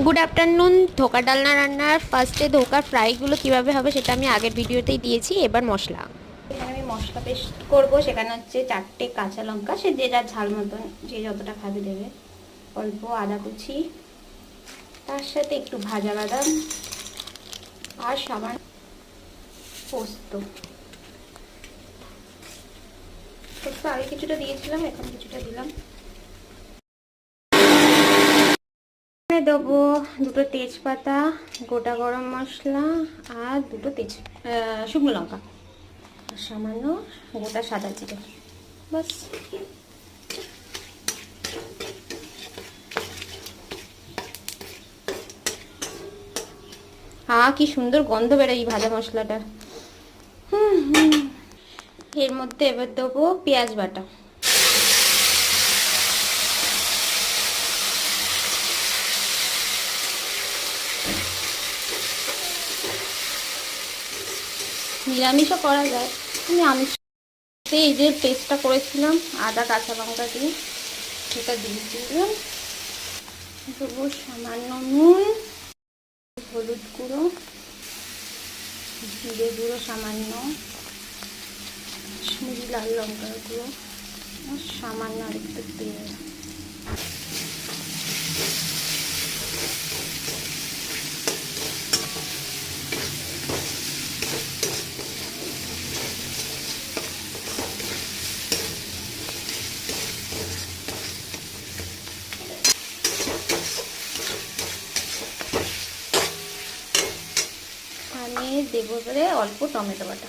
Good afternoon. ধোকা ডালনা রান্নার ফার্স্টে ধোকা ফ্রাইগুলো কীভাবে হবে সেটা আমি আগের ভিডিওতেই দিয়েছি। এবার মশলা, এখানে আমি মশলা পেস্ট করবো। সেখানে হচ্ছে 4টে কাঁচা লঙ্কা, সে যে যার ঝাল মতন যে যতটা খাবে দেবে। অল্প আদা কুচি, তার সাথে একটু ভাজা বাদাম আর সামান্য পোস্ত। পোস্ত আগে কিছুটা দিয়েছিলাম, এখন কিছুটা দিলাম। দেবো 2টো তেজপাতা, গোটা গরম মশলা আর 2টো শুকনো লঙ্কা, আর সামান্য গোটা সাদা জিরে। বাস। কি সুন্দর গন্ধ বেরোয় এই ভাজা মশলাটার। এর মধ্যে এবার দেবো পেঁয়াজ বাটা। নিরামিষও করা যায়, আমি আমিষ এই যে পেস্টটা করেছিলাম আদা কাঁচা লঙ্কা দিয়ে, সেটা দিয়ে দিলাম। দেবো সামান্য নুন, হলুদ গুঁড়ো, জিরে গুঁড়ো সামান্য, কাশ্মীরি লাল লঙ্কার গুঁড়ো আর সামান্য আরেকটু তেল। আমি দেবো এবারে অল্প টমেটো বাটা।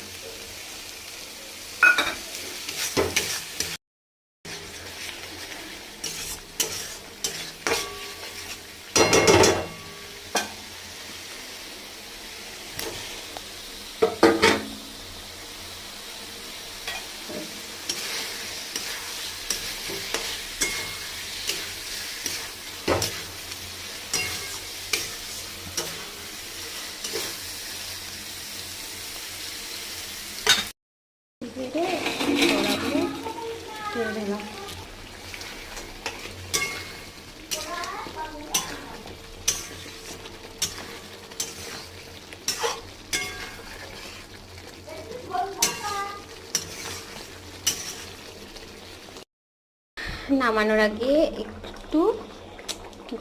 নামানোর আগে একটু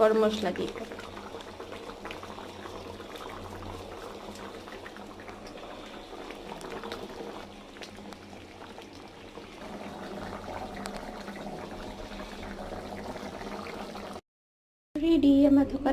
গরম মশলা দিয়ে দেবো। রেডি আমার ধোকা।